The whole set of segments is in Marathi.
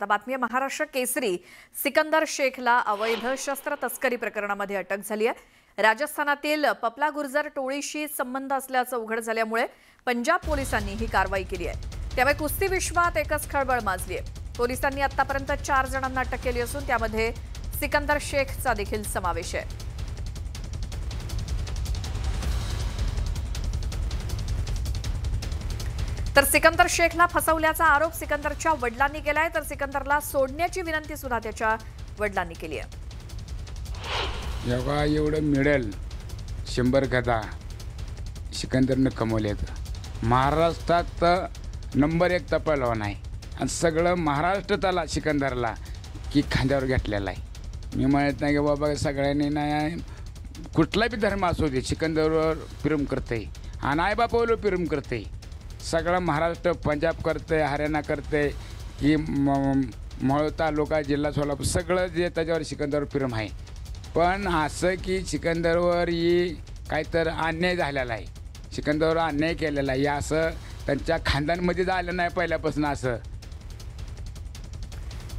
आता बातमी आहे महाराष्ट्र केसरी सिकंदर शेखला अवैध शस्त्र तस्करी प्रकरणामध्ये अटक झाली आहे। राजस्थानातील पपला गुर्जर टोळीशी संबंध असल्याचं उघड झाल्यामुळे पंजाब पोलिसांनी ही कारवाई केली आहे। त्यामुळे कुस्ती विश्वात एकच खळबळ माजली आहे। पोलिसांनी आतापर्यंत 4 जणांना अटक केली असून त्यामध्ये सिकंदर शेखचा देखील समावेश आहे। तर सिकंदर शेखला फसवल्याचा आरोप सिकंदरच्या वडिलांनी केलाय, तर सिकंदरला सोडण्याची विनंती सुद्धा त्याच्या वडिलांनी केली आहे। जेव्हा एवढं मिळेल 100 गदा सिकंदरनं कमवलेत। महाराष्ट्रात नंबर 1 पहलवान आहे आणि सगळं महाराष्ट्र त्याला सिकंदरला की खांद्यावर घेतलेला आहे। मी म्हणत नाही की बाबा सगळ्यांनी नाही, कुठला बी धर्म असू दे सिकंदरवर प्रेम करते आणि आईबापावर प्रेम करते। सगळं महाराष्ट्र, पंजाब करते, हरियाणा करते, की मोहोळ तालुका, जिल्हा सोलापूर सगळं जे त्याच्यावर सिकंदरवर प्रेम आहे। पण असं की सिकंदरवर ही काहीतरी अन्याय झालेला आहे, सिकंदरवर अन्याय केलेला आहे, असं त्यांच्या खानदानमध्ये झालं नाही पहिल्यापासून असं।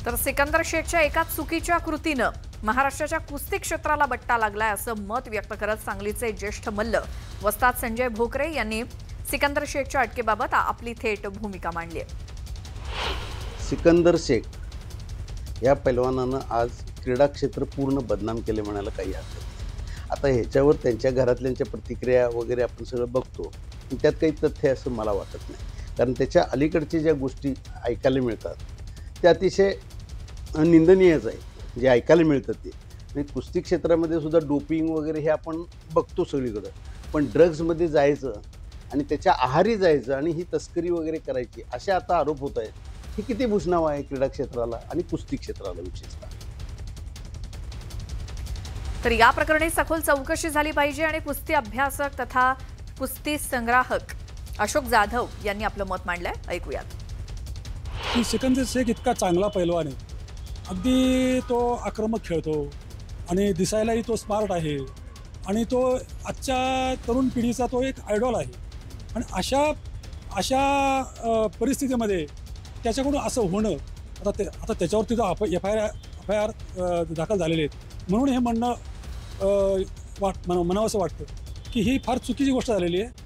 तर सिकंदर शेखच्या एका चुकीच्या कृतीनं महाराष्ट्राच्या कुस्ती क्षेत्राला बट्टा लागलाय असं मत व्यक्त करत सांगलीचे ज्येष्ठ मल्ल वस्ताद संजय भोकरे यांनी सिकंदर शेखच्या अटकेबाबत आपली थेट भूमिका मांडली आहे। सिकंदर शेख या पैलवानानं आज क्रीडा क्षेत्र पूर्ण बदनाम केले म्हणायला काही हरकत नाही। आता ह्याच्यावर त्यांच्या घरातल्यांच्या प्रतिक्रिया वगैरे आपण सगळं बघतो, त्यात काही तथ्य असं मला वाटत नाही, कारण त्याच्या अलीकडच्या ज्या गोष्टी ऐकायला मिळतात त्या अतिशय निंदनीयच आहे जे ऐकायला मिळतात ते। आणि कुस्ती क्षेत्रामध्ये सुद्धा डोपिंग वगैरे हे आपण बघतो सगळीकडं, पण ड्रग्समध्ये जायचं आणि त्याच्या आहारी जायचं आणि ही तस्करी वगैरे करायची असे आता आरोप होत आहेत। हे किती भूषणाव आहे क्रीडा क्षेत्राला आणि कुस्ती क्षेत्राला विशेषतः। तर या प्रकरणी सखोल चौकशी झाली पाहिजे आणि कुस्ती अभ्यासक तथा कुस्ती संग्राहक अशोक जाधव यांनी आपलं मत मांडलंय, ऐकूयात। की सिकंदर शेख इतका चांगला पैलवान आहे, अगदी तो आक्रमक खेळतो आणि दिसायलाही तो स्मार्ट आहे आणि तो आजच्या तरुण पिढीचा तो एक आयडॉल आहे। आणि अशा परिस्थितीमध्ये त्याच्याकडून असं होणं, आता त्याच्यावरती जो FIR दाखल झालेले आहेत म्हणून हे म्हणणं म्हणावंसं वाटतं की ही फार चुकीची गोष्ट झालेली आहे।